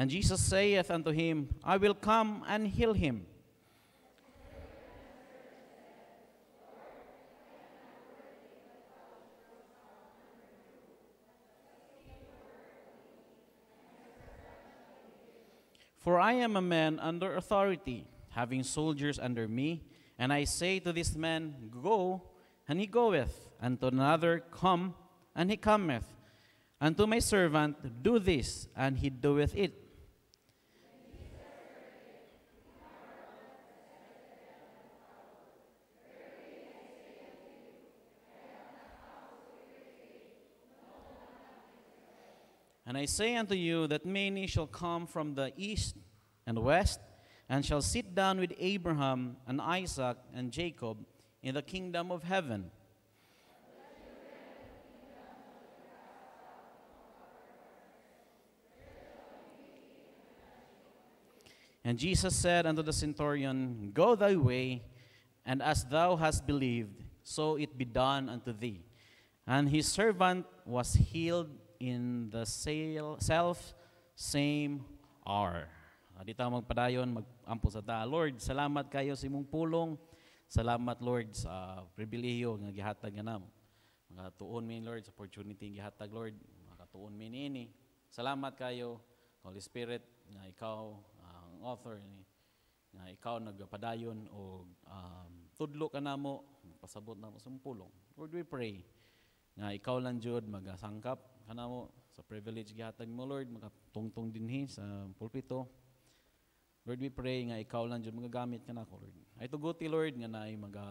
And Jesus saith unto him, I will come and heal him. For I am a man under authority, having soldiers under me, and I say to this man, Go, and he goeth, and to another, Come, and he cometh, and to my servant, Do this, and he doeth it. And I say unto you that many shall come from the east and west, and shall sit down with Abraham and Isaac and Jacob in the kingdom of heaven. And Jesus said unto the centurion, Go thy way, and as thou hast believed, so it be done unto thee. And his servant was healed in the self same hour. Di tayo magpadayon, mag-ampo sa ta. Lord, salamat kayo sa imong pulong. Salamat, Lord, sa pribilehiyo nga gihatag nga namo. Makatuon mi, Lord, sa opportunity nga gihatag, Lord. Makatuon mi niini. Salamat kayo, Holy Spirit, nga ikaw ang author ni, nga ikaw nagpadayon o tudlo ka namo, pasabot namo sa pulong. Lord, we pray nga ikaw lang jud magasangkap kanamo sa privilege gihatag mo, Lord, makatungtong dinhi sa pulpito. Lord, we pray nga ikaw lang jud magagamit kanako, Lord. Ay tuguti, Lord, nga naay mga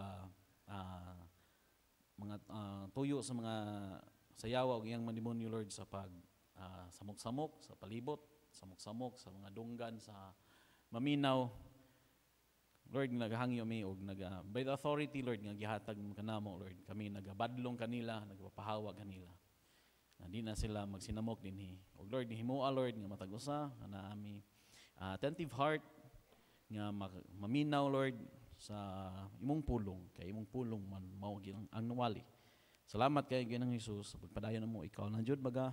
tuyo sa mga sayaw ug iyang manimonyo, Lord, sa pag samok-samok sa palibot, samok-samok sa mga dunggan sa maminaw. Lord, naghangyo mi og by the authority, Lord, nga gihatag mo kanamo, Lord, kami nagabadlong kanila, nagpapahawag kanila. Hindi na sila magsinamok dinhi. Og Lord, himoa, Lord, nga matag-usa ana ami attentive heart nga maminaw, Lord, sa imong pulong, kay imong pulong man mao ang nawali. Salamat kay Ginoong Hesus sa pagpadayon namo, ikaw lang jud baga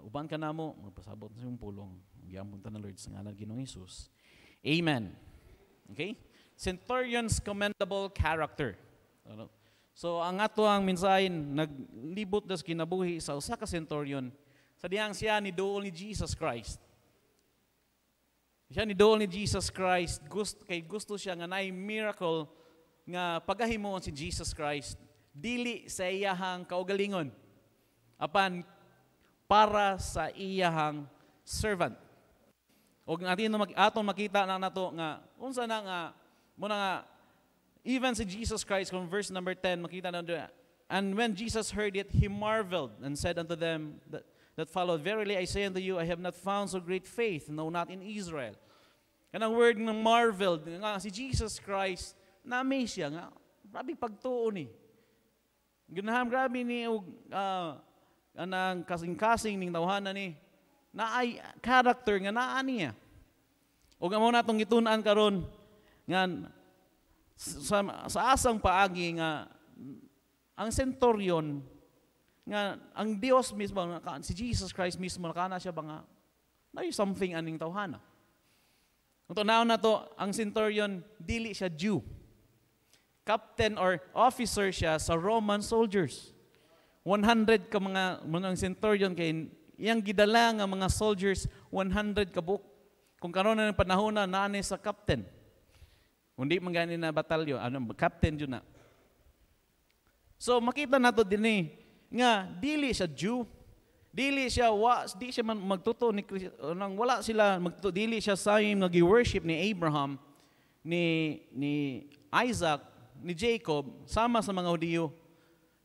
uban ka namo magpasabot sa imong pulong. Giamon ta na, Lord, sa ngalan Ginoong Hesus. Amen. Okay? Centurion's commendable character. So ang ato ang mensahe naglibot das kinabuhi sa usa ka centurion sa diyang siya ni duol ni Jesus Christ. Siya ni duol ni Jesus Christ, gusto siya nga naay miracle nga pagahimuon si Jesus Christ dili sa iyahang kaugalingon apan para sa iyahang servant. Og aton makita na nato nga unsa na nga muna nga even si Jesus Christ from verse number 10 makita na doon. And when Jesus heard it, he marveled and said unto them that followed, Verily I say unto you, I have not found so great faith, no, not in Israel. Kanang word ng marveled nga si Jesus Christ na-amaze siya nga grabe pagtuo ni. Ganahan grabe ni og anang kasing-kasing ning tawhanan ni. Naay character nga naa niya. Og amo natong gitun-an karon nga sa asang paagi nga ang centurion nga ang Dios mismo si Jesus Christ mismo nakana siya ba nga may something aning tawhana. Unto naon na to ang centurion dili siya Jew. Captain or officer siya sa Roman soldiers. 100 ka mga centurion kay iyang gidala nga mga soldiers 100 ka book. Kung karon na panahon na naani sa captain. Kundi man gani na batalyon, captain jud na. So makita nato dinhi nga dili siya Jew, dili siya di siya magtuto ni nang wala sila magtuto, dili siya same nga gi-worship ni Abraham, ni Isaac, ni Jacob sama sa mga Hudiyo.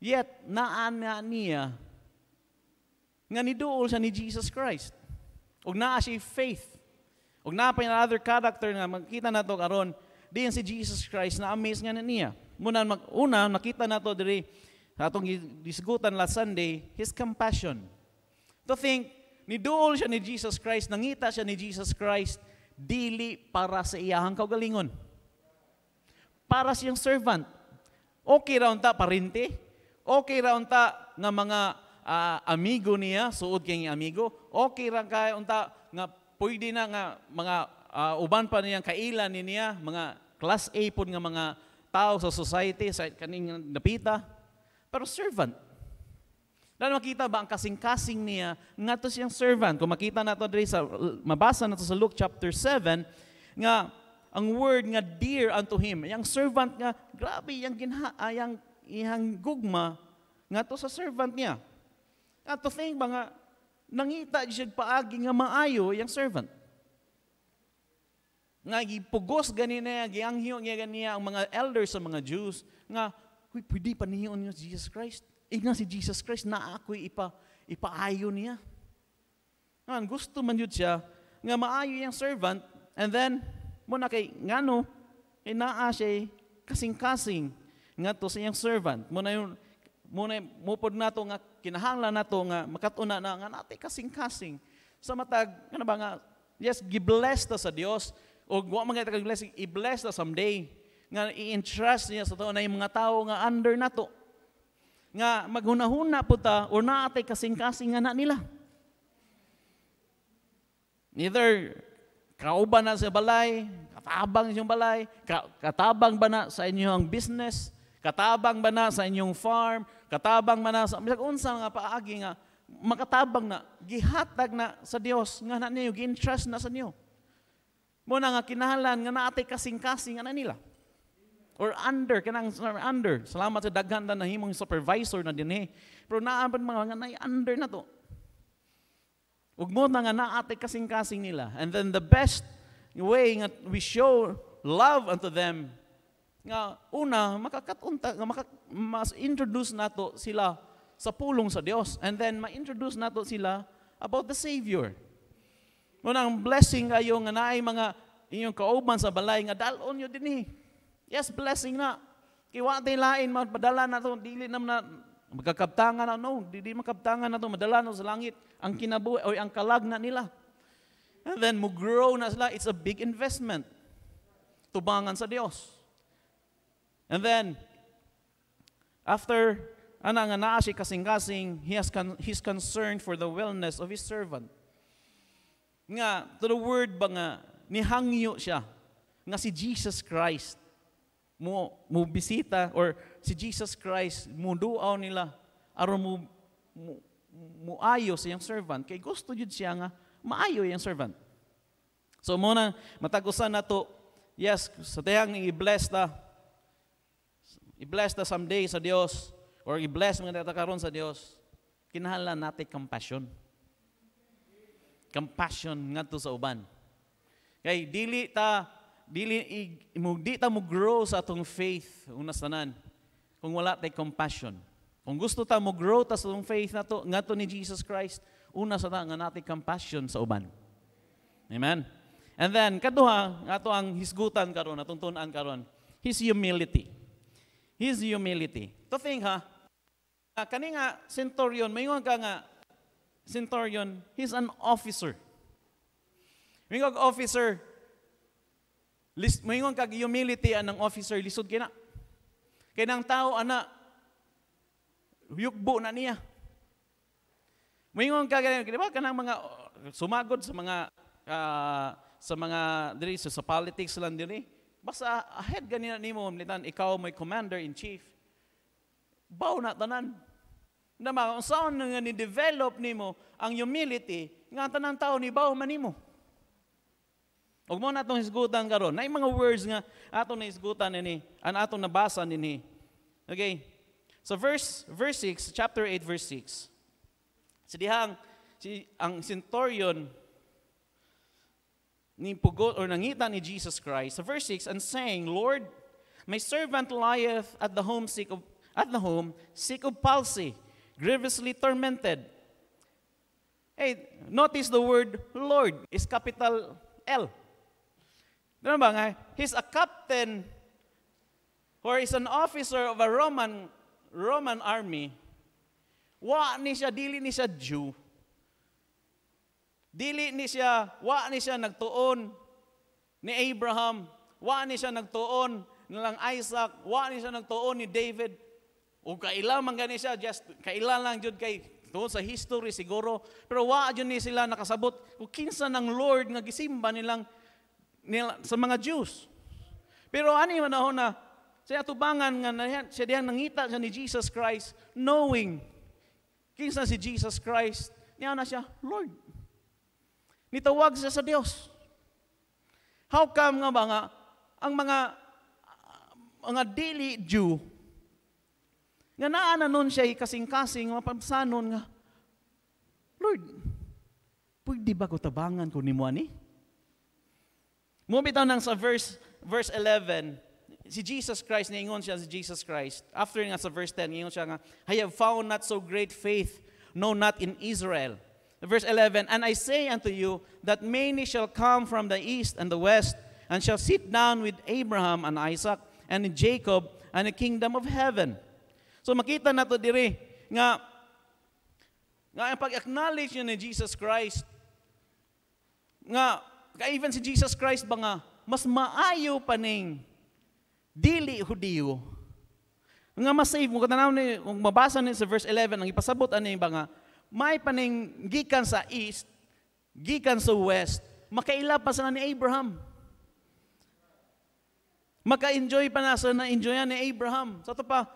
Yet naana niya nga niduol siya ni Jesus Christ. Og naa siya faith. Og naa pa another character nga makita nato karon diyan si Jesus Christ na amaze nga na niya. Una nakita nato diri sa atong disgutan last Sunday, his compassion. To think niduol siya ni Jesus Christ, nangita siya ni Jesus Christ dili para sa iyahang kaugalingon. Para siyang servant. Okay ra unta parente. Okay ra unta nga mga amigo niya, suod kay amigo, okay ra kay unta nga pwede na nga mga uban pa niyang kailan niya, mga class A pod nga mga tao sa society, sa kaning napita. Pero servant. Dahil makita ba ang kasing-kasing niya nga to siyang servant. Kung makita nato diri sa mabasa nato sa Luke chapter 7 nga ang word nga dear unto him, yang servant nga grabe yang yang ihang gugma nga to sa servant niya. At to think ba nga nangita siya paagi nga maayo yang servant. Nga gipugos ganina gianghiyo nga ganiya ang mga elders sa mga Jews nga huy pwede pa niyo si Jesus Christ. Nga si Jesus Christ na ako'y ipaayo niya. Gusto man yun siya, nga maayo yung servant, and then, muna kay, ngano, naa siya kasing-kasing, nga to sa yung servant. Muna mupod na to nga, kinahanglan na to nga, makatuna na nga natin kasing-kasing. Sa matag, ano ba nga, yes, gibless ta sa Diyos, o guwa mga blessing, i-bless ta someday, nga i-entrust niya sa to na yung mga tao nga under na to. Nga maghunahuna po ta o naatay kasing-kasing nga na nila. Neither kauban na sa balay, katabang yung balay, katabang ba na sa inyong business, katabang ba na sa inyong farm, katabang ba na sa unsa nga paagi nga makatabang na gihatag na sa Dios nga na niyo gi-entrust na sa niyo. Muna nga kinahanglan nga naatay kasing-kasing nga na nila. Or under, kanang under. Salamat sa daghan na himong supervisor na din Pero naaban mga nga under na to. Ug mo na nga naatay kasing-kasing nila. And then the best way nga we show love unto them, nga una, makakatunta, mas-introduce nato sila sa pulong sa Dios. And then ma-introduce nato sila about the Savior. Munang blessing kayo nga naay mga inyong kauban sa balay nga dalon nyo din Yes, blessing na. Kiwa tayo lain, madala na ito, dili na magkakabtangan na, no, dili makabtangan na ito, madala na sa langit, ang kinabuhi, o ang kalag na nila. And then, mag-grow na sila, it's a big investment. Tubangan sa Diyos. And then, after, nga naa si kasing-kasing, he's concerned for the wellness of his servant. Nga, to the word ba nga, nihangyo siya, nga si Jesus Christ, mo bisita or si Jesus Christ mo duaw nila aron mo ayo sa iyang servant kay gusto jud siya nga maayo iyang servant. So muna matagusan nato yes sa tayang i-bless ta someday sa Dios or i-bless mga ta karon sa Dios kinahanglan natin compassion ngadto sa uban kay dili ta mo grow sa atong faith unas tanan kung wala tay compassion. Kung gusto ta mo grow ta sa atong faith nato ngadto ni Jesus Christ, una sa ta nga natay compassion sa uban. Amen. And then kaduha ato ang hisgutan karon atong tun-an karon, his humility. His humility. To think kani nga centurion, mayon ka nga centurion, he's an officer. Mayon officer mayingon kag humility anang officer lisod kina. Kay nang tao ana yukbo na niya. Mayingon kag di ba kanang mga sumagod sa mga diri sa politics lang diri. Basta ahead ganina nimo litan ikaw may commander in chief. Baw na tanan. Nama unsaon nga ni develop nimo ang humility nga tanang tao ni baw man nimo. Ug mo natong hisgutan karon, nay mga words nga atong nahisgutan nini, atong nabasa nini. Okay. So verse 6, chapter 8 verse 6. Ang centurion ni pugot or nangita ni Jesus Christ. So verse 6 and saying, Lord, my servant lieth at the home sick of palsy, grievously tormented. Hey, notice the word Lord is capital L. Diba ba nga? He's a captain or is an officer of a Roman army. Dili ni siya Jew. Wa ni siya nagtuon ni Abraham. Wa ni siya nagtuon nilang Isaac. Wa ni siya nagtuon ni David. O kailan man gani siya, just kailan lang jud kay Tungod sa history siguro, pero wa jud ni sila nakasabot kung kinsa ng Lord nga gisimba nila sa mga Jews. Pero ani manahon na siya tubangan nga siya diyan nangita siya ni Jesus Christ, knowing kinsa si Jesus Christ, niya na siya, Lord. Nitawag siya sa Dios. How come nga ba nga ang mga dili Jew nga naa nun siya kasing-kasing mapamsanon nga, Lord, pwede ba ko tabangan ko ni mo ani? Mubitaw nang sa verse 11, si Jesus Christ, niingon siya si Jesus Christ. After nga sa verse 10, niingon siya nga, I have found not so great faith, no, not in Israel. Verse 11, and I say unto you that many shall come from the east and the west, and shall sit down with Abraham and Isaac and Jacob and the kingdom of heaven. So makita na to diri nga ang pag-acknowledge niya ni Jesus Christ nga even si Jesus Christ ba nga mas maayo pa ning dili Hudiyo nga masave mo katanaw ni kung mabasa ni sa verse 11 ang ipasabot ani ba nga may paning gikan sa east gikan sa west makaila pa sa ni Abraham. Maka-enjoy pa na sa na-enjoyan ni Abraham. Sa ito pa,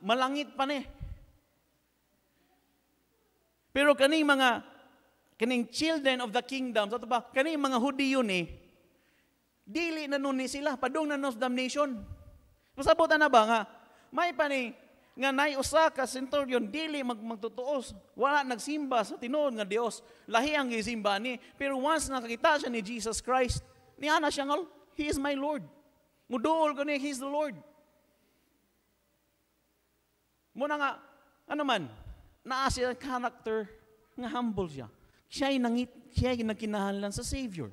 malangit pa ni. Pero kaning children of the kingdom, sa ito pa, kaning mga Hudiyo ni, dili na nun ni sila, padung na nun sa damnation. Masabutan na ba nga, may pa ni, nga naiusa ka centurion, dili magtutuos, wala nagsimba sa tinuod nga Dios, lahi ang gisimba ni, pero once nakakita siya ni Jesus Christ, niya na siya nga, He is my Lord. Muduol ko niya, He's the Lord. Muna nga, ano man, naa siya character, nga humble siya. Siya ay nagkinahalan sa Savior.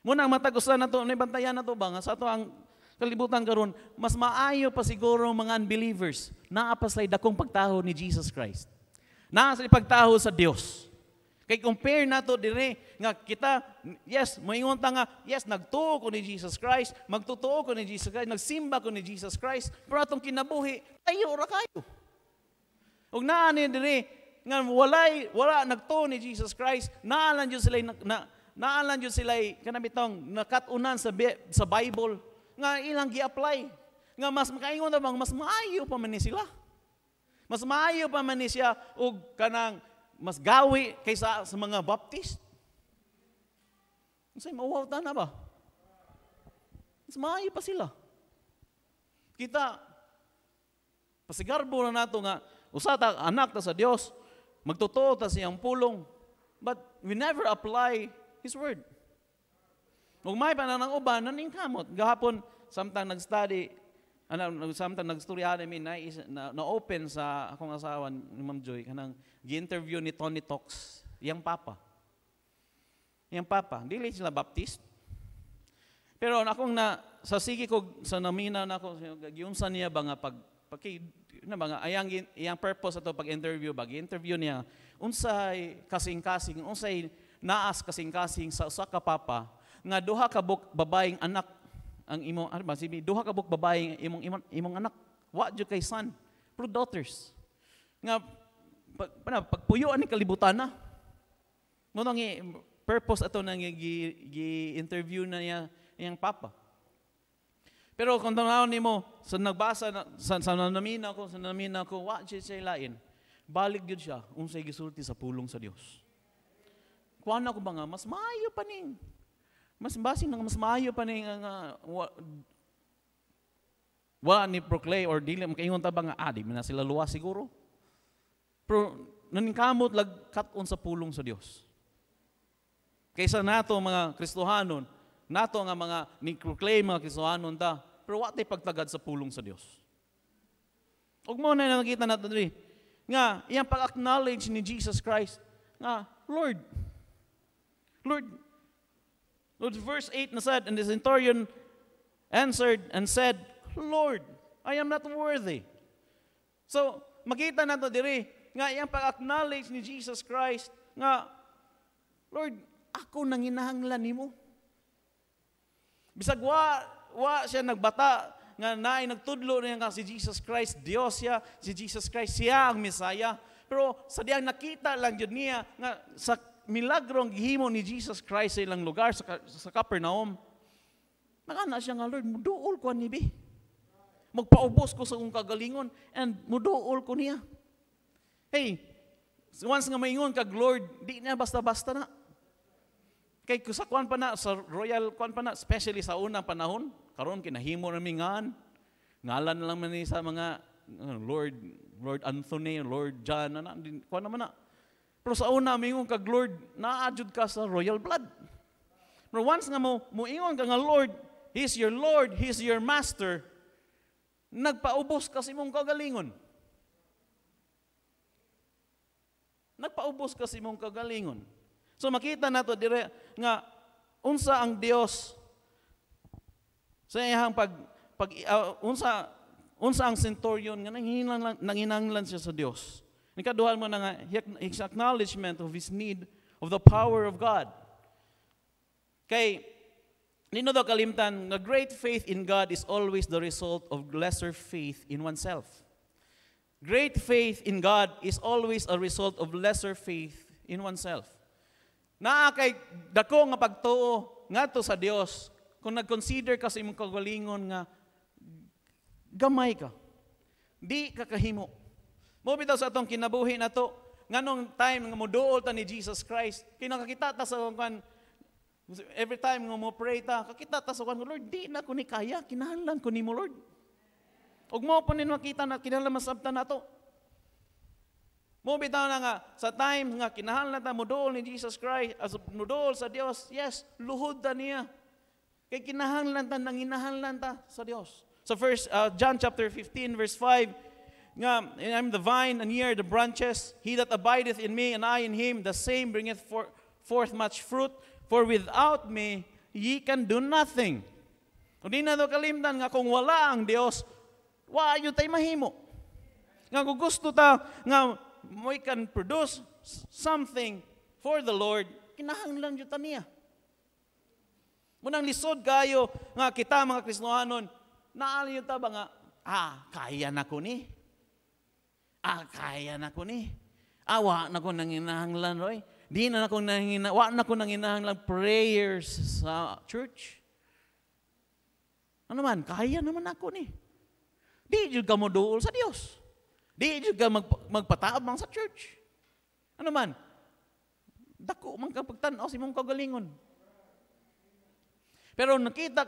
Muna ang matagusan na to, bantayan na to ba, nga sa ito ang kalibutan karon, mas maayo pa siguro mga unbelievers, naapaslay dakong pagtaho ni Jesus Christ. Naa sa pagtaho sa Dios. Kay compare nato dire nga kita, yes, moingon ta nga, yes, nagtuo ko ni Jesus Christ, magtutuo ko ni Jesus Christ, nagsimba ko ni Jesus Christ, pero atong kinabuhi, tayo ra kayo. Ug naa ni dire nga wala nagtuo ni Jesus Christ, naalan jud sila kanabitong nakatunan sa Bible nga ilang gi-apply. Nga mas makaingon ta bang mas maayo pa man ni sila. Mas maayo pa man ni siya og kanang mas gawi kaysa sa mga Baptist. Masay mauwaw ta na ba? Mas maayo pa sila. Kita, pasigarbo na nato nga, usata anak ta sa Dios, magtotoo ta siyang pulong, but we never apply His word. Kung may pananang uban, naningkamot. Gahapon, samtang nag-study, samtang nag-storya namin, na-open sa akong asawa ni Ma'am Joy, kanang gi-interview ni Tony Talks, yang papa. Yang papa, dili sila Baptist. Pero akong sa sige ko, sa namina na ako, giunsa niya ba nga iyang purpose ato pag-interview ba, gi-interview niya, unsay kasing-kasing, unsay naas kasing-kasing sa usa ka papa, nga duha ka babaeng anak, ang imong duha ka babaeng imong anak, wa jud kay son, pero daughters. Nga pagpuyuan ni kalibutan na. Mo nang purpose ato nang gi-interview na niya iyang papa. Pero kung tanaw nimo sa nagbasa sa namina ko, wa siya lain. Balik gyud siya unsay gisulti sa pulong sa Dios. Kuan ako ba nga mas maayo pa ning mas maayo pa ning wa ni proclaim or dili makaingon ta ba nga di man na sila luwas siguro. Pero naningkamot kat-on sa pulong sa Dios. Kaysa nato mga Kristohanon, nato nga mga ni-proclaim mga Kristohanon ta, pero wa tay pagtagad sa pulong sa Dios. Ug mo na nakita nato diri nga iyang pag-acknowledge ni Jesus Christ nga Lord, verse 8 na said, and the centurion answered and said, Lord, I am not worthy. So, makita nato diri nga iyang pag-acknowledge ni Jesus Christ nga, Lord, ako nang hinahanglan nimo. Bisag wa siya nagbata nga naay nagtudlo niya nga si Jesus Christ, Dios siya, si Jesus Christ siya ang Messiah. Pero sa diyang nakita lang jud niya nga sa milagrong gihimo ni Jesus Christ sa ilang lugar sa Capernaum, nakana siya nga, Lord, muduol ko ni bi. Magpaubos ko sa kong kagalingon and muduol ko niya. Hey, once nga maingon kag Lord, di na basta-basta na. Kay sa kuan pa na, sa royal kuan pa na, especially sa unang panahon, karon kinahimo na mingan. Ngalan na lang man ni sa mga Lord Anthony, Lord John, kuan naman na. Pero sa una, maingon kag Lord, naadjud ka sa royal blood. Pero once nga moingon ka nga Lord, He's your Lord, He's your Master, nagpaubos kasi mong kagalingon. Nagpaubos kasi mong kagalingon. So makita nato dire nga unsa ang Dios sa iyang unsa ang centurion nga nanginahanglan siya sa Dios. Ikaduha mo na nga his acknowledgement of his need of the power of God. Kay nino daw kalimtan nga great faith in God is always the result of lesser faith in oneself. Great faith in God is always a result of lesser faith in oneself. Naa kay dako nga pagtuo ngadto sa Dios kung nag-consider ka sa imong kagalingon nga gamay ka. Di ka kahimo. Mo bitaw sa atong kinabuhi nato nganong time nga moduol ta ni Jesus Christ, kinakakita ta sa kan every time nga mo pray ta, kakita ta sa kan Lord, di na ko ni kaya, kinahanglan ko nimo Lord. Ug mo pa nin makita na kinahanglan masabtan nato. Mo bitaw na nga sa time nga kinahanglan ta moduol ni Jesus Christ as moduol sa Dios, yes, luhod ta niya. Kay kinahanglan ta nanginahanglan ta sa Dios. So first John chapter 15 verse 5 nga, I'm the vine and ye are the branches. He that abideth in me and I in him, the same bringeth forth much fruit. For without me ye can do nothing. Kung di na daw kalimtan nga kung wala ang Dios, wa yun tayo mahimo. Nga kung gusto ta nga we can produce something for the Lord, kinahanglan yun ta niya. Munang lisod kayo nga kita mga Kristyanon, naali yun ta ba nga, kaya na ko ni. Kaya na ko ni. Wa na ko nanginahanglan, Roy. Di na ako nanginahanglan prayers sa church. Ano man, kaya naman ako ni. Di jud ka mo duol sa Dios. Di jud ka magpatabang sa church. Ano man, dako man ka pagtan-aw sa imong kagalingon. Pero nakita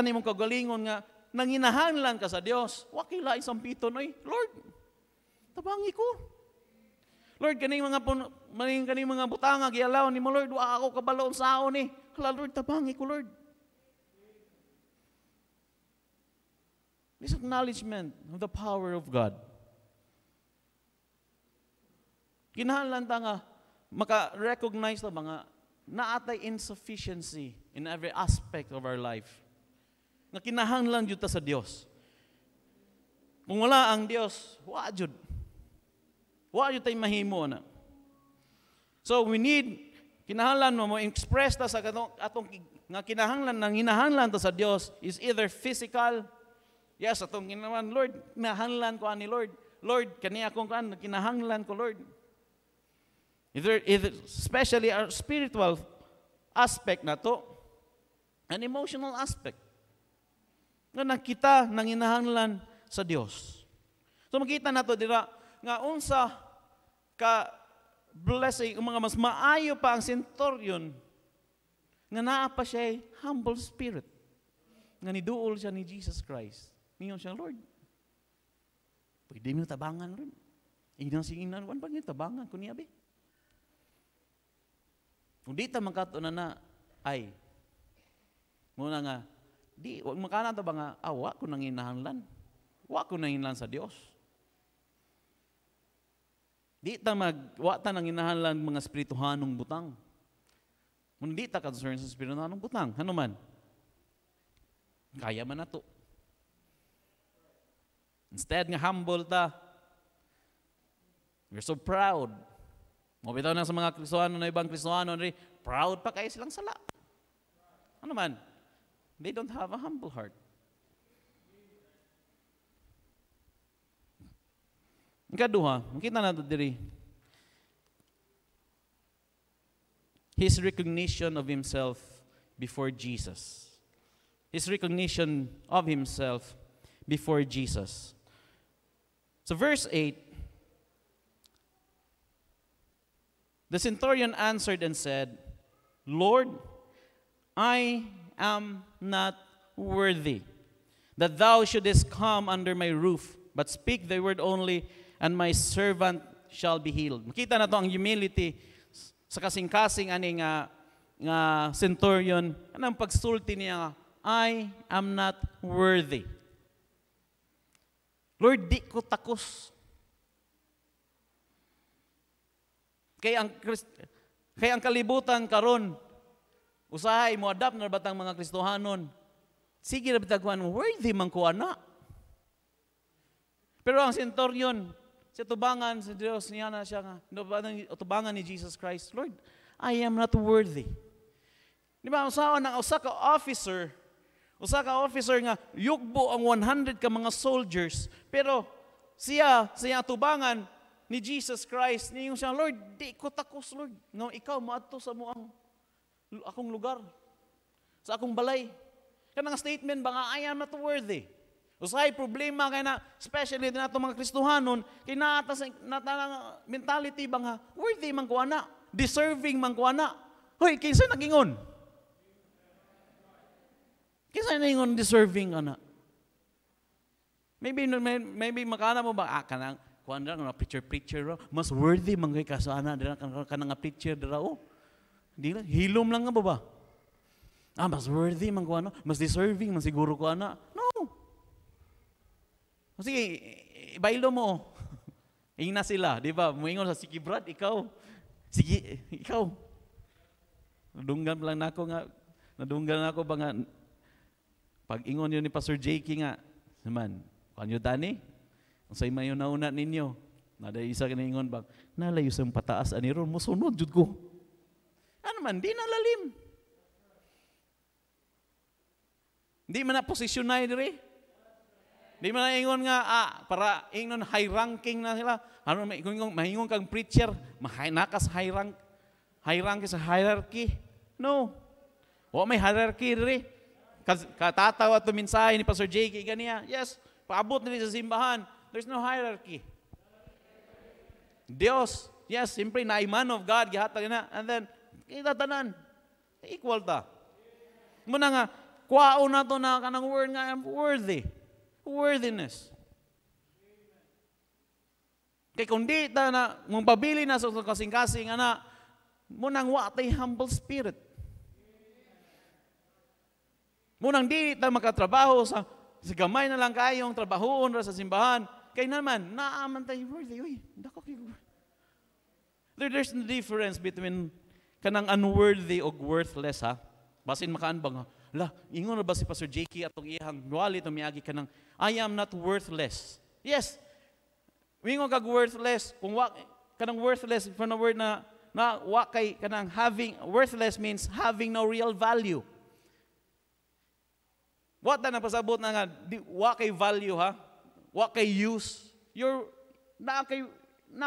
ni mong kagalingon nga nanginahanglan ka sa Dios, wa kila isang pito noy, Lord, tabangi ko. Lord, kaning mga butanga gialaw ni mo, Lord, wa ako kabaloon sa aon ni. Hala, Lord, tabangi ko, Lord. This acknowledgement of the power of God. Kinahanglan ta nga maka-recognize ta mga naatay insufficiency in every aspect of our life. Nga kinahanglan jud ta sa Dios. Kung wala ang Dios, wa jud. Wa jud tay mahimo na. So we need kinahanglan mo express ta sa atong nga kinahanglan nang hinahanglan ta sa Dios is either physical. Yes, atong ginawan, Lord, kinahanglan ko ani Lord. Lord, kani akong kan kinahanglan ko, Lord. Either especially our spiritual aspect na to, an emotional aspect. Nga nakita nang hinahanglan sa Dios. So makita nato dira nga unsa ka blessing, mga mas maayo pa ang centurion nga naa pa siya humble spirit. Nga niduol siya ni Jesus Christ. Mingon siya, Lord, pwede mo tabangan rin. Inang singinan, wan pa niyo tabangan kung niya, be. Kung di ta magkato na ay, muna nga, di, wag makana ta ba nga, wa ko nang hinahanglan. Wa ko nang hinahanglan sa Dios. Di ta wa ta nang hinahanglan mga espirituhanong butang. Kung di ta concern sa espirituhanong butang, ano man, kaya man na to. Instead nga humble ta, we're so proud. Mabitaw na sa mga Kristohano na ibang Kristohano, proud pa kayo silang sala. Ano man, they don't have a humble heart. Ikaduha, makita na ito diri, his recognition of himself before Jesus. His recognition of himself before Jesus. So verse 8, the centurion answered and said, Lord, I am not worthy that thou shouldest come under my roof, but speak the word only, and my servant shall be healed. Makita na to ang humility sa kasing-kasing ani nga centurion, anang pagsulti niya, I am not worthy. Lord, di ko takos. Kaya ang kalibutan karon, usahay mo adapt na batang mga Kristohanon. Sige na bitagwan, worthy man ko ana. Pero ang centurion, sa tubangan sa Diyos niya na siya nga, tubangan ni Jesus Christ, Lord, I am not worthy. Di ba, usahan ng usa ka officer nga, yugbo ang 100 ka mga soldiers, pero siya tubangan ni Jesus Christ, niyo siya, Lord, di ko takos, Lord. No, ikaw, maadto sa mo akong lugar, sa akong balay. Kanang statement ba nga, I am not worthy. Usahay problema kay na, especially na itong mga Kristohanon, kay natanang mentality ba nga, worthy man ko ana, deserving man ko ana. Hoy, kinsa nagingon? Kinsa nagingon deserving ana? Maybe makana mo ba, kanang, kuan ra nga preacher, mas worthy man kay kaso ana, kanang preacher dira, di lang, hilom lang nga ba? Mas worthy man ko ana, mas deserving man siguro ko ana. No. Sige, ibaylo mo. Ingna sila, di ba? Muingon sa sige Brad, ikaw. Sige, ikaw. Nadunggan lang nako nga. Nadunggan nako ba nga pag ingon yun ni Pastor Jakey nga, naman, kanyo tani? Unsay mayo nauna ninyo? Nada isa ka ingon ba? Nalayo sa pataas ani ron mo sunod jud ko. Ano man, di nalalim. Di man na posisyonay dire. Di man na ingon nga, para ingon high ranking na sila. Ano, mahingon kang preacher, nakas high rank sa hierarchy. No. O may hierarchy rin. Katatawa ito mensahe ni Pastor Jakey, ganiya. Yes, paabot na sa simbahan. There's no hierarchy. Diyos, yes, simply na man of God, gihatag na. And then, kita tanan. Equal ta. Muna nga, kwao na to na kanang word nga, I'm worthy. Worthiness. Kaya kung di ta na, mong pabili na sa kasing-kasing, munang watay humble spirit. Munang di ta makatrabaho sa gamay na lang kayong trabahoon sa simbahan. Kaya naman, naaman tayo worthy. Uy, dako kayo. There's no difference between kanang unworthy o worthless, ha? Basin makaanbang, ha? Ingon na ba si Pastor Jakey atong iyang wali itong miyagi kanang, I am not worthless. Yes, ingon kag worthless. Kung kanang worthless, from the word na wakay kanang having, worthless means having no real value. What na napasabot na nga, wakay value, ha? Wakay use. You're, na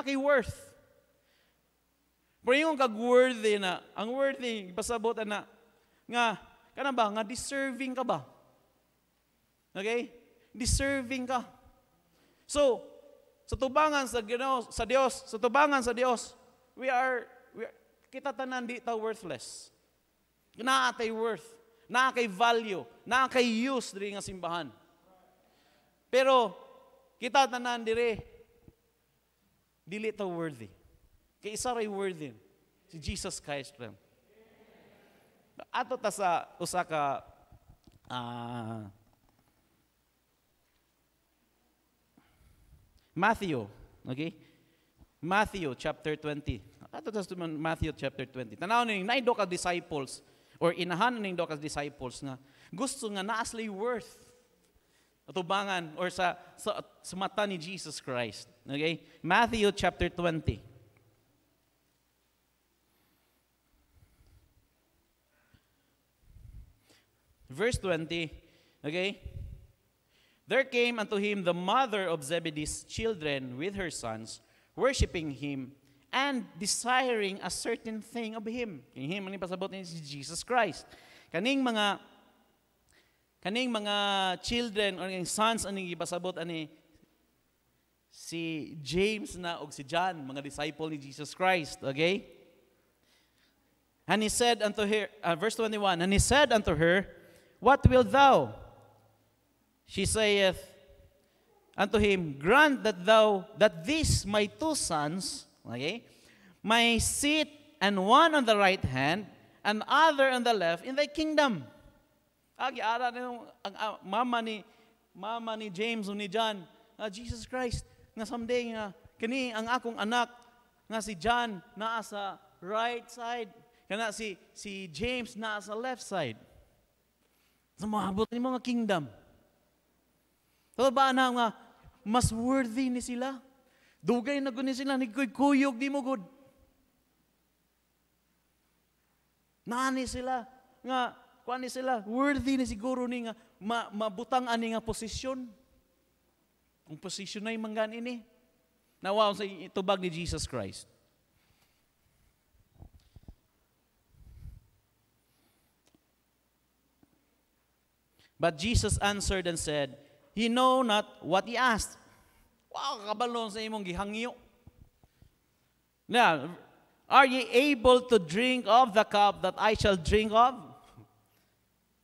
kay worth. Pero yung kag worthy na, ang worthy, pasabot na, nga, kana ba, nga deserving ka ba? Okay? Deserving ka. So, sa tubangan sa Dios, we are kita tanan di ta worthless. Naa tay worth, naa kay value, naa kay use diri nga simbahan. Pero kita tanan dire dili ta worthy. Kay isa ray worthy, si Jesus Christ lang. Ato ta sa usa ka Matthew, okay? Matthew chapter 20. Ato ta sa Matthew chapter 20. Tanaw ni do ka disciples or inahan ning do ka disciples nga gusto nga naaslay worth atubangan or sa mata ni Jesus Christ. Okay? Matthew chapter 20. Verse 20, okay? There came unto him the mother of Zebedee's children with her sons, worshiping him, and desiring a certain thing of Him. Him ang pasabot ni si Jesus Christ. Kaning mga children or sons aning ipasabot ani si James na og si John, mga disciple ni Jesus Christ, okay? And he said unto her, verse 21, and he said unto her, what wilt thou? She saith unto him, grant that these my two sons, okay, may sit and one on the right hand and other on the left in thy kingdom. Agi-ara ang mama ni James o ni John, Jesus Christ, nga someday nga kini ang akong anak nga si John naa sa right side, kana si James naa sa left side. Sa maabot ni mga kingdom. So ba na nga mas worthy ni sila? Dugay na gud ni sila, nigkuyog di mo gud. Nani sila nga kuan ni sila, worthy ni siguro ni nga mabutang ani nga posisyon. Ang posisyon na yung manggan ini. Nawaw sa itubag ni Jesus Christ. But Jesus answered and said, He know not what he asked. Wow, kabalon sa imong gihangyo. Now, are ye able to drink of the cup that I shall drink of?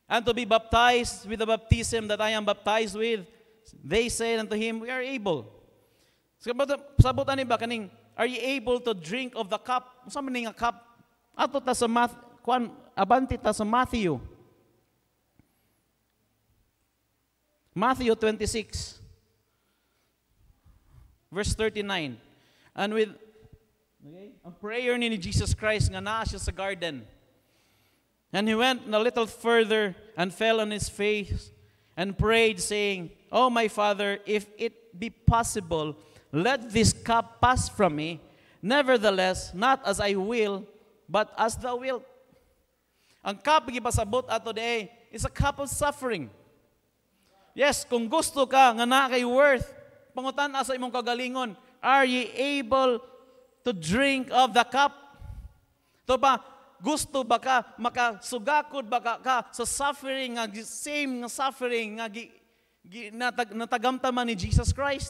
And to be baptized with the baptism that I am baptized with? They said unto him, we are able. Sabutan ni ba kaning, are you able to drink of the cup? Saan man nga cup? Ato ta sa abanti ta sa Matthew. Matthew 26, verse 39. And with a prayer ni Jesus Christ nga naa siya sa garden. And he went a little further and fell on his face and prayed, saying, O my Father, if it be possible, let this cup pass from me. Nevertheless, not as I will, but as thou wilt. Ang cup gipasabot ato day is a cup of suffering. Yes, kung gusto ka nga na kay worth, pangutan asa imong kagalingon, are ye able to drink of the cup? To pa, gusto ba ka, makasugakod ba ka sa suffering, nga same nga suffering, nga natagamtaman ni Jesus Christ?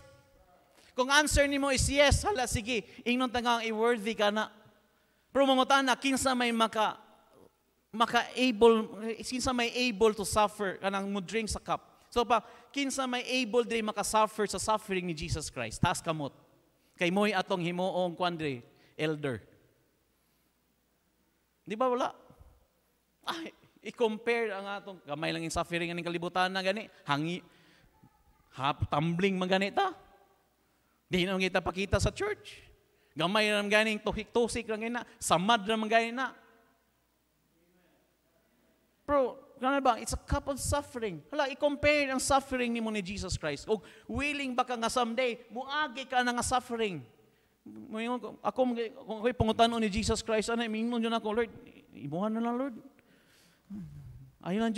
Kung answer ni mo is yes, hala, sige, ingnon tangang i-worthy ka na. Pero mangutan na, kinsa may kinsa may able to suffer, kanang mo drink sa cup. So pa, kinsa may able din makasuffer sa suffering ni Jesus Christ. Taas kamot. Kay mo'y atong himuong kwandre, elder. Di ba wala? Ay, i-compare ang atong, gamay lang yung suffering ng kalibutan na gani, tumbling man ganita. Di na kita pakita sa church. Gamay na ganing tuhik-tusik lang gani na, samad na man gani na. Pero, ano ba? It's a cup of suffering. Hala, i-compare ang suffering ni mo ni Jesus Christ. O willing ba ka nga someday, muagi ka na nga suffering. Kung ako'y pangutanon ni Jesus Christ, ano, mingon yun ako, Lord, ibuhan na lang, Lord. Ayaw lang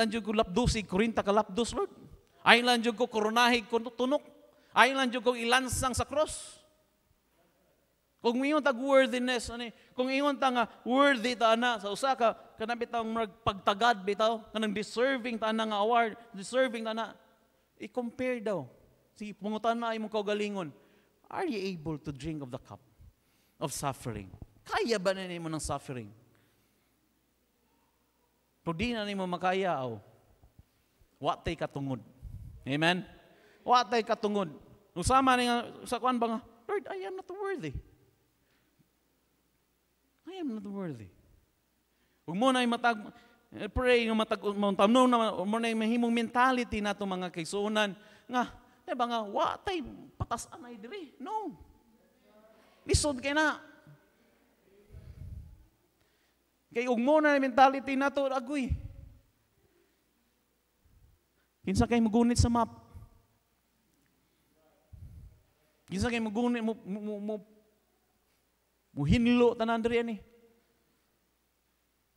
dyan ko lapdusig, 40 ka lapdus, Lord. Ayaw lang dyan ko koronahig, tunok. Ayaw lang dyan ko ilansang sa cross. Kung ingon tag worthiness, kung ingon ta nga worthy ta na sa usa ka kanang bitaw pagtagad bitaw kanang deserving ta na nga award, deserving ta na i-compare daw. Sige, pungutan na imong kaugalingon. Are you able to drink of the cup of suffering? Kaya ba na nimo ng suffering? Pero di na nimo makaya aw. Watay katungod. Amen. Watay katungod. Usama ni nga sa kuan ba nga, Lord, I am not worthy. I am not worthy. Huwag mo na pray nga tamnon na mo na mahimong mentality na itong mga kaisunan nga, diba nga, watay, patasan ay diri. No. Lisod kay na. Kay huwag mo na mentality na ito, agoy. Kinsa kayo magunit sa map. Kinsa kayo magunit, muhinlo tanan diri ani.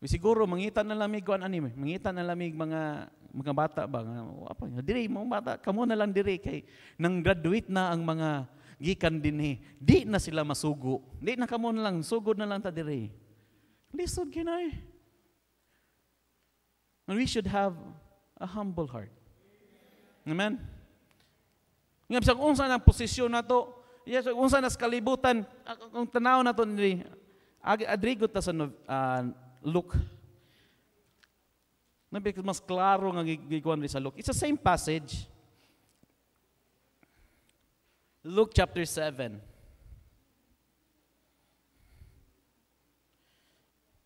Siguro mangitan na lamig kuan ani, mangitan na lamig mga bata ba nga apa diri mga bata kamo na lang diri kay nang graduate na ang mga gikan dinhi, di na sila masugo. Di na kamo lang, sugod na lang ta diri. Lisod kinay. And we should have a humble heart. Amen? Nga bisag unsa nang posisyon nato, yes, unsa nas kalibutan, ang tanaw nato ni adrigo ta sa Luke. Nabi mas klaro nga gikuan sa Luke. It's the same passage. Luke chapter 7.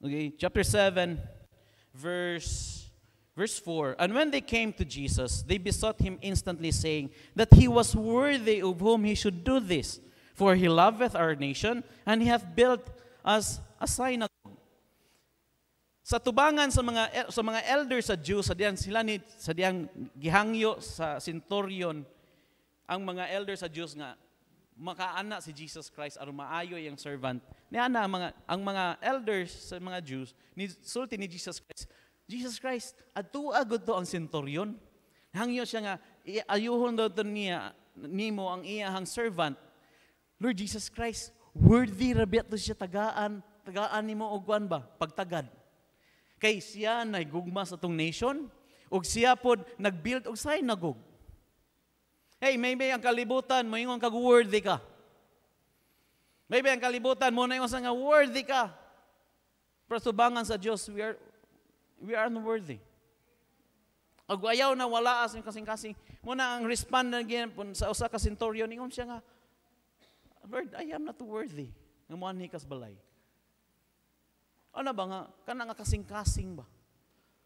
Okay, chapter 7, verse 4. And when they came to Jesus, they besought him instantly, saying that he was worthy of whom he should do this. For he loveth our nation, and he hath built us a synagogue. Sa tubangan sa mga elders sa Jews, sa diyang gihangyo sa centurion, ang mga elders sa Jews nga makaana si Jesus Christ aron maayo yung servant. Niana ang mga elders sa mga Jews ni sulti ni Jesus Christ, adtua gud to ang centurion. Hangyo siya nga ayuhon daw to niya nimo ang iyahang servant. Lord Jesus Christ, worthy rabi to siya tagaan nimo og kuan ba pagtagad. Kay siya naigugma sa tong nation ug siya pod nagbuild og synagogue. Hey, maybe ang kalibutan mo ingon kag worthy ka. Maybe ang kalibutan mo na ingon sa nga worthy ka. Pero subangan sa Dios, we are unworthy. Ag ayaw na wala as yung kasing-kasing. Muna ang respond na sa usa ka centurion, ingon siya nga, Lord, I am not worthy. Nga mo anhikas balay. Ano ba nga? Kana nga kasing-kasing ba?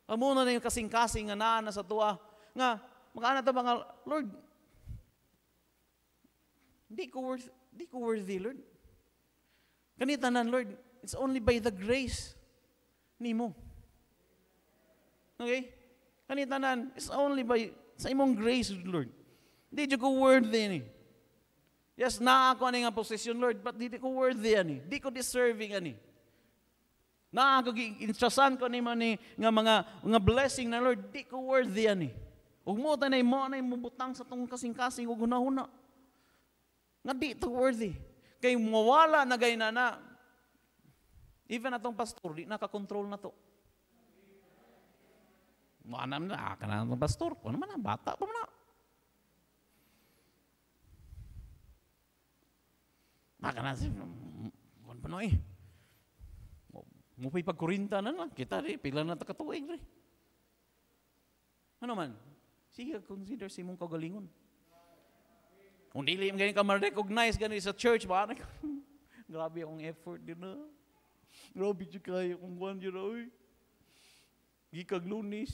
Amo na yung kasing-kasing nga naa sa tuwa. Nga, makaana ta ba nga, Lord, Di ko worthy, Lord. Kanitanan, Lord, it's only by the grace nimo. Okay? Kanitanan, it's only by sa imong grace, Lord. Di ko worthy ni. Yes, naa ako ani nga posisyon, Lord, but di ko worthy ani. Di ko deserving ani. Naa ako intrasan ko nimo ni nga mga blessing na Lord, di ko worthy ani. Ug mo tanay mo na mubutang sa tong kasing-kasing ug hunahuna. Nga di to worthy. Kay mawala na gay na. Even atong pastor, di nakakontrol na to. Manam na, kana ng pastor. Ano man ang bata pa man. Maka na siya. Ano pa no eh. Mupay pagkurinta na lang. Kita rin, pila na takatuig rin. Ano man? Sige, consider si mong kagalingon. Kung dili yung ganyan ka ma-recognize ganyan sa church, baka grabe akong effort din na. Grabe dyan kaya kung buwan dyan na, oy. Gikag Lunes,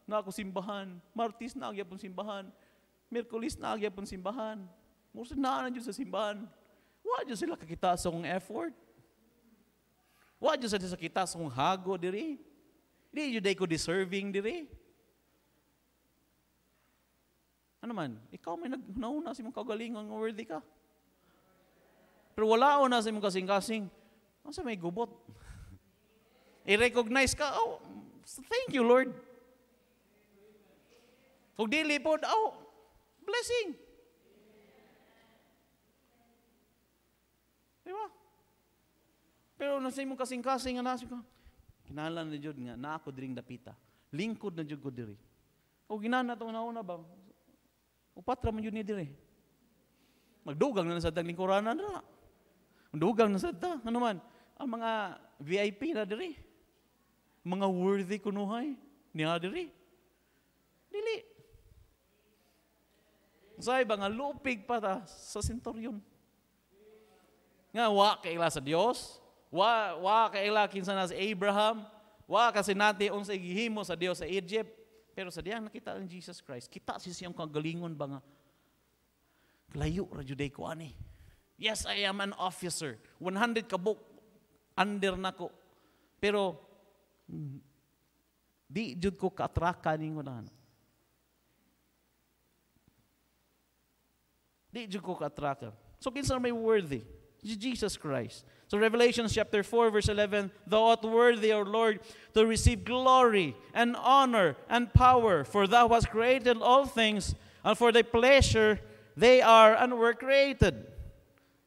na ako simbahan. Martis na agya pong simbahan. Merkulis na agya pong simbahan. Musta na dyan sa simbahan. Wa dyan sila kakita sa kong effort. Wa dyan sila kakita sa kong hago diri. Di yun ko deserving diri. Ano man, ikaw may nauna sa mong kagalingon nga worthy ka. Pero wala o na sa mong kasing-kasing. Asa may gubot? I-recognize ka, oh, thank you, Lord. Kung dili po, oh, blessing. Diba? Pero nasa mong kasing-kasing nga nasa ka, kinalan na Diyod nga, na ako diring dapita. Lingkod na Diyod ko diri. O ginana itong nauna ba? Upatra man yun ni dire. Magdugang na sa tang lingkuranan na. Magdugang na sa ta. Ano man? Ang mga VIP na dire. Mga worthy kunuhay. Niya dire. Dili. Say ba nga lupig pa ta sa centurion. Nga wa kaila sa Dios. Wa kaila kinsa na sa Abraham. Wa kasi nati unsay gihimo sa Dios sa Egypt. Pero sa diyang nakita ang Jesus Christ, kita siyang kagalingon ba nga, layo ra juday ko ani. Yes, I am an officer. 100 kabuk under nako. Pero di jud ko kaatraka ningon na. Di jud ko kaatraka. So kinsa may worthy? Jesus Christ. So Revelation chapter 4 verse 11, Thou art worthy, O Lord, to receive glory and honor and power, for Thou hast created all things, and for Thy pleasure they are and were created.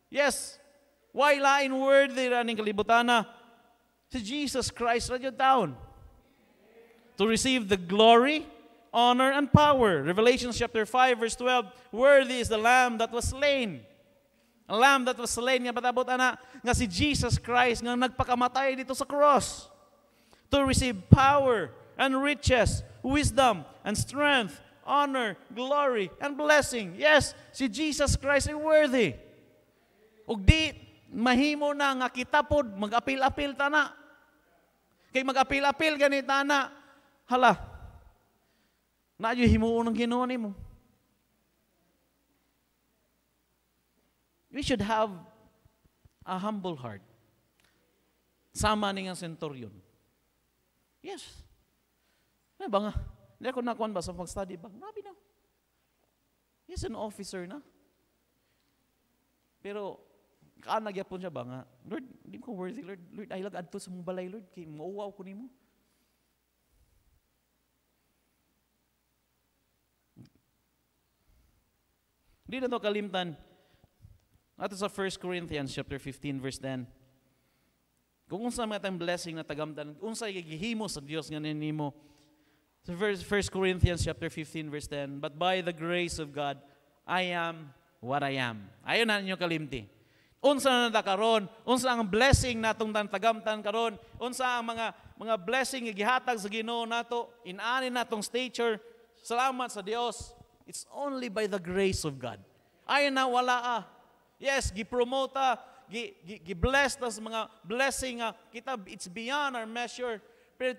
Yes, why lain worthy raning kalibutana? Si Jesus Christ radyo down to receive the glory, honor, and power. Revelation chapter 5 verse 12, worthy is the Lamb that was slain. A lamb that was slain nga patabot ana nga si Jesus Christ nga nagpakamatay dito sa cross to receive power and riches, wisdom and strength, honor, glory, and blessing. Yes, si Jesus Christ ay worthy. Ug di mahimo na nga kita pod mag-apil-apil tana. Kay mag-apil-apil ganita na, hala, naadyo himuon ng Ginoo nimo. We should have a humble heart. Sama ni nga centurion. Yes. Ano ba nga? Hindi ako nakuhan ba sa pag-study ba? Grabe na. He's an officer na. Pero, kaanagyapon siya ba nga? Lord, hindi ko worthy, Lord. Lord, ay lag adto sa mong balay, Lord. Kaya mauwaw ko nimo. Hindi na ito kalimtan. Ato sa 1 Corinthians chapter 15 verse 10. Kung unsa man tayong blessing na tagamtan, unsa gihimo sa Dios nga nimo. Sa 1 Corinthians chapter 15 verse 10, but by the grace of God, I am what I am. Ayon na ninyo kalimti. Unsa na nata karon? Unsa ang blessing natong tagamtan karon? Unsa ang mga blessing nga gihatag sa Ginoo nato? Inaani natong stature. Salamat sa Dios. It's only by the grace of God. Ayon na wala Yes, gi-promote gi-bless tas mga blessing kita, it's beyond our measure. Pero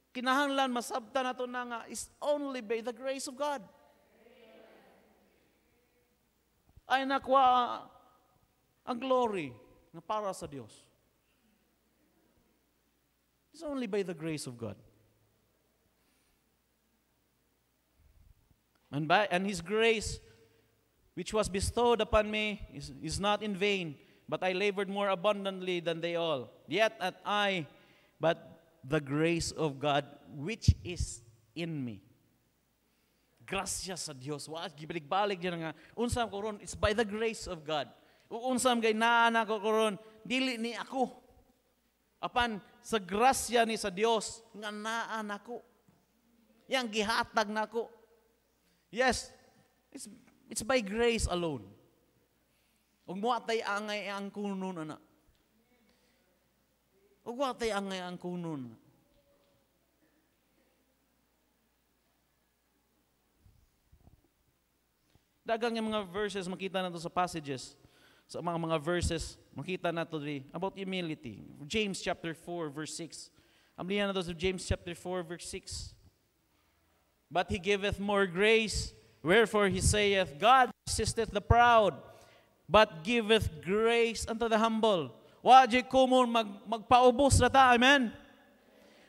kinahanglan masabtan nato na nga is only by the grace of God. Ay nakuha ang glory na para sa Dios. It's only by the grace of God. And His grace which was bestowed upon me is not in vain, but I labored more abundantly than they all. Yet but the grace of God which is in me. Grasya sa Dios. Gibalik-balik diyan nga. Unsam ko ron, it's by the grace of God. Unsam gay naana ko ron, dili ni ako. Apan sa grasya ni sa Dios nga naa nako. Yang gihatag nako. Yes, it's by grace alone. Ug muatay angay ang kunon ana. Ug muatay angay ang kunon. Dagang yung mga verses makita nato sa passages. Sa mga verses makita nato diri about humility. James chapter 4 verse 6. Amlihan nato sa James chapter 4 verse 6. But He giveth more grace. Wherefore He saith, God resisteth the proud, but giveth grace unto the humble. Wa di ko mo magpaubos na ta, amen?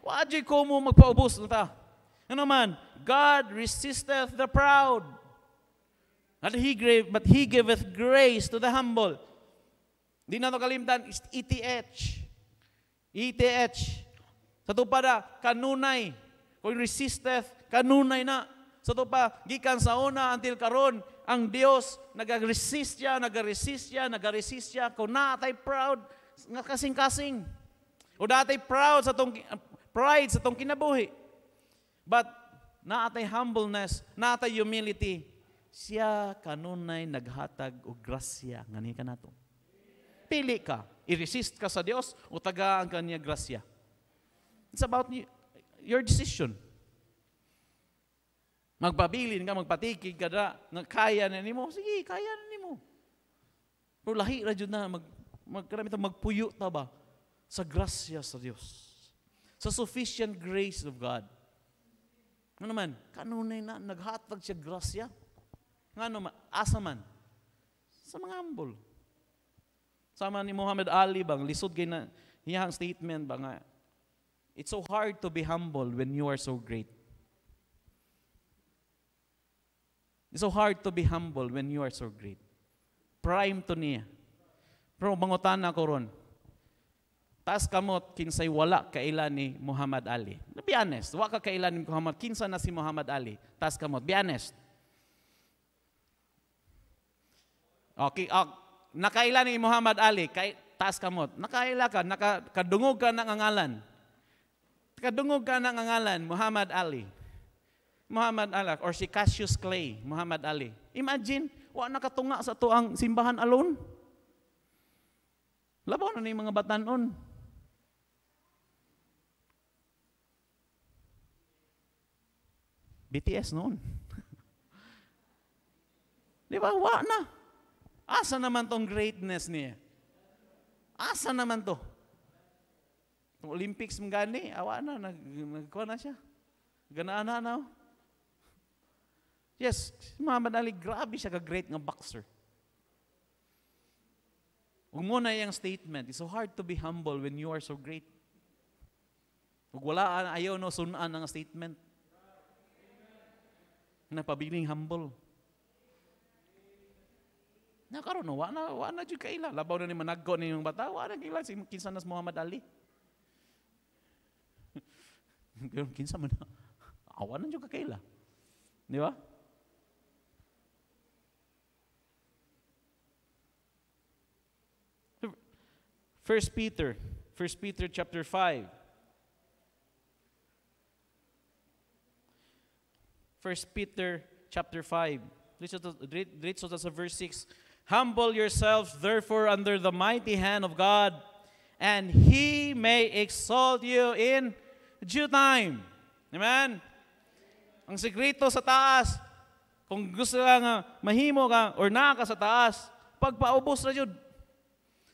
Wa di ko mo magpaubos na ta. Ano man? God resisteth the proud, but He giveth grace to the humble. Di na ito kalimtan, ETH. ETH. Sa ito pa kanunay. Kung resisteth, kanunay na. Sa ito pa, gikan sa una until karon ang Dios nag-resist siya. Kung naatay proud, nga kasing-kasing. O naatay proud sa tong pride sa tong kinabuhi. But naatay humbleness, naatay humility, siya kanunay naghatag og grasya ngani kanato. Pili ka, i-resist ka sa Dios o tagaan ka niya grasya. It's about your decision. Magpabilin ka, magpatikig ka na, kaya na nimo. Sige, kaya na nimo. Pero lahi ra jud na magpuyo ta ba sa grasya sa Dios. Sa sufficient grace of God. Ano man, kanunay na naghatag siya grasya. Ngano man, asa man? Sa mga humble. Sama ni Muhammad Ali bang lisod kay na iyang statement ba nga, it's so hard to be humble when you are so great. It's so hard to be humble when you are so great. Prime to niya. Pero mangutan na ko ron. Tas kamot kinsay wala kailan ni Muhammad Ali. Be honest, wa ka kailan ni Muhammad. Kinsa na si Muhammad Ali. Tas kamot, be honest. Okay, nakaila ni Muhammad Ali, kay taas kamot. Nakaila ka, nakadungog ka ng angalan. Kadungog ka ng angalan, Muhammad Ali. Muhammad Ali, or si Cassius Clay, Muhammad Ali. Imagine, wa nakatunga sa tuang simbahan alone. Labaw na yung mga batanon. BTS noon. Di ba? Wa na. Asa naman tong greatness niya? Asa naman to? Itong Olympics mga gani, awa na, nagkuha na siya. Ganaan na. Yes, Muhammad Ali, grabe siya ka-great nga boxer. Huwag mo na yung statement, it's so hard to be humble when you are so great. Huwag wala, ayaw no, sunaan ang statement. Napabiling humble. Nakaroon, wa na dyan kaila. Labaw na ni managko ni yung bata, wa na kaila. Kinsa nas Muhammad Ali. Kinsa man na. Awa na dyan kaila. Di ba? First Peter chapter 5. First Peter chapter 5. Dito sa verse 6. Humble yourselves therefore under the mighty hand of God, and He may exalt you in due time. Amen? Ang sekreto sa taas, kung gusto ka nga mahimo ka or naka sa taas, pagpaubos na yun.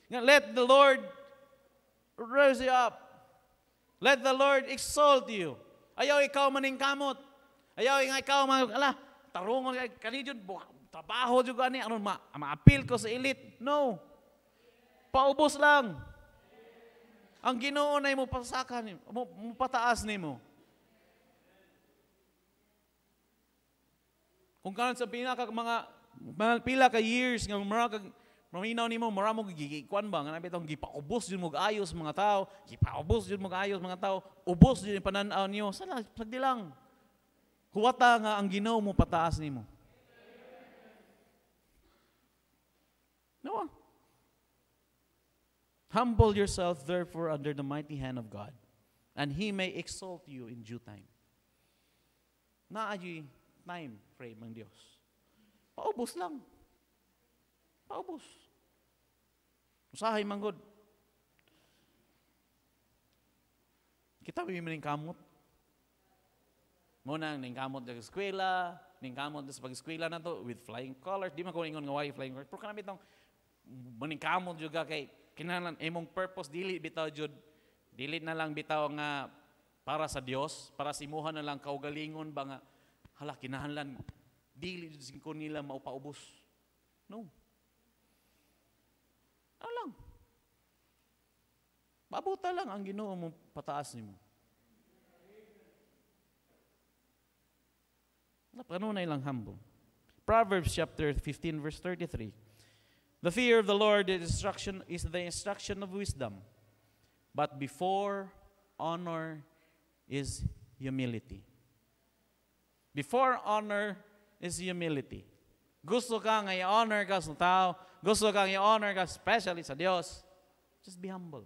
Let the Lord raise you up. Let the Lord exalt you. Ayaw ikaw maningkamot. Ayaw ikaw tarungon kanidyon trabaho juga ni aron ma-appeal ko sa elite. No. Paubos lang. Ang Ginoo na mo pasakan mo pataas nimo. Kung karon sa pinaka mga pila ka years nga maminaw nimo mura mo gigikuan ba nga nabi tong gipaubos jud mo ayos mga tao, gipaubos jud mo ayos mga tao, ubos jud panan-aw niyo. Sala sagdi lang. Huwata nga ang Ginoo mo pataas nimo. No. Humble yourself therefore under the mighty hand of God, and He may exalt you in due time. Naay time frame ng Dios. Paubos lang. Paubos. Usahay manggod. Kita maning kamot. Muna ning kamot sa eskwela, ning kamot sa pag-eskwela na to with flying colors. Di man ko ingon nga why flying colors. Pero kanami tong maning kamot juga kay kinahanglan imong purpose dili bitaw jud. Dili na lang bitaw nga para sa Dios, para simuhan na lang kaugalingon ba nga hala kinahanglan dili jud ko nila maupaubos. No. Ano lang? Mabuta lang ang Ginoo mo pataas nimo. Napanunay lang humble. Proverbs chapter 15 verse 33. The fear of the Lord is the instruction of wisdom, but before honor is humility. Before honor is humility. Gusto ka nga i-honor ka sa tao, gusto ka nga i-honor ka especially sa Diyos, just be humble.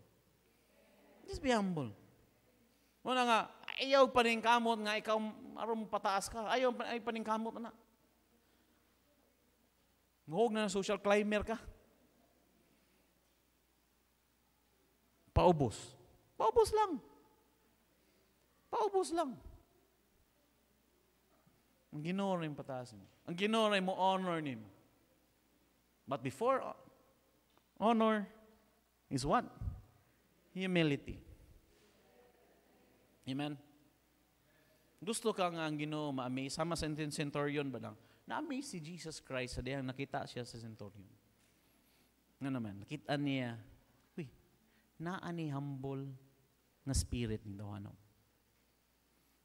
Just be humble. Muna nga, ayaw pa rin kamot nga ikaw aron pataas ka. Ayaw pa rin kamot na. Muhog na social climber ka. Paubos. Paubos lang. Paubos lang. Ang Ginoo rin pataas mo. Ang Ginoo rin mo honor nimo. But before honor is what? Humility. Amen? Gusto ka nga ang Ginoo ma-amaze. Sama sa centurion ba lang? Na-amaze si Jesus Christ sa diyang nakita siya sa centurion. Nga naman, nakita niya, naani humble na spirit ni Dawano.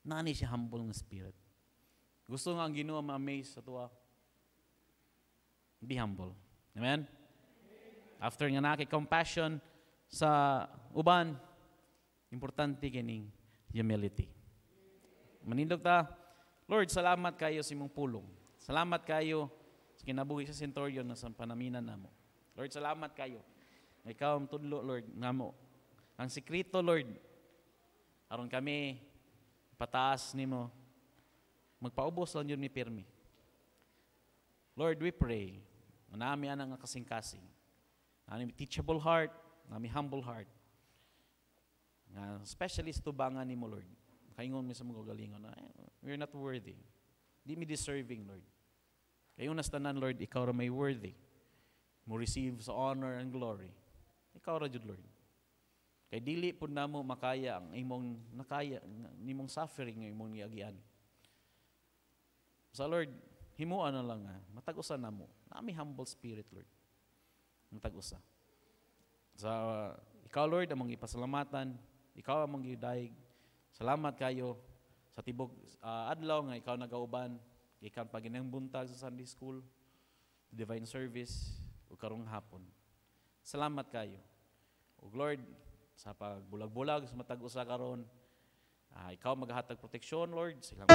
Naani siya humble na spirit. Gusto nga ang Ginoo ma-amaze sa tuwa. Be humble. Amen? After nga naki-compassion sa uban, importante kining humility. Manindog ta, Lord, salamat kayo sa imong pulong. Salamat kayo sa kinabuhi sa centurion na sa panaminan namo. Lord, salamat kayo. Ikaw ang tudlo, Lord, namo. Ang sikreto, Lord, aron kami pataas nimo. Magpaubos lang yun mi pirmi. Lord, we pray. Nami anang kasing-kasing. Nami teachable heart, nami humble heart. Nga specialist tubangan nimo, Lord. Kaingon mi sa mga galingon na we're not worthy. Di mi deserving, Lord. Kayo nas tanan, Lord, ikaw ra may worthy. Mo receive sa honor and glory. Ikaw ra jud, Lord. Kay dili pud namo makaya ang imong nakaya nimong suffering nga imong giagian. Sa Lord, himuan na lang matag-usa namo. Nami humble spirit, Lord. Matag-usa. Sa ikaw, Lord, among ipasalamatan, ikaw among gidaig. Salamat kayo sa tibok adlaw nga ikaw nagauban gikan pa ginang buntag sa Sunday school, divine service ug karong hapon. Salamat kayo. Ug Lord, sa pagbulag-bulag sa matag-usa karon, ikaw maghatag proteksyon, Lord, sa ilang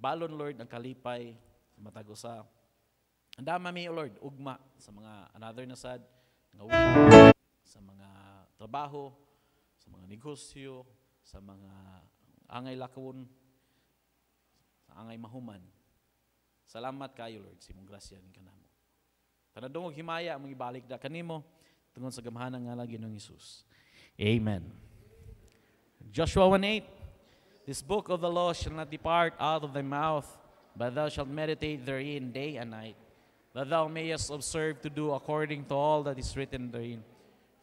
balon, Lord, ang kalipay sa matag-usa. Andama mi, Lord, ugma sa mga another na sad, sa mga trabaho, sa mga negosyo, sa mga angay lakon, sa angay mahuman. Salamat kayo, Lord, sa imong grasya ning kanamo. Tanadungog himaya among ibalik da kanimo tungod sa gamhanan nga lagi ng Hesus. Amen. Joshua 1:8. This book of the law shall not depart out of thy mouth, but thou shalt meditate therein day and night, that thou mayest observe to do according to all that is written therein.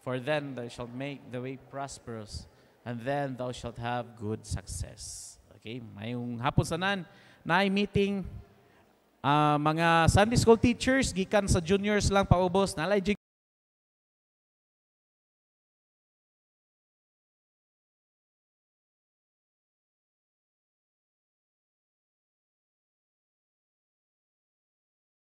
For then thou shalt make the way prosperous, and then thou shalt have good success. Okay, mayong hapon sanan, naay meeting mga Sunday school teachers gikan sa juniors lang paubos, nalay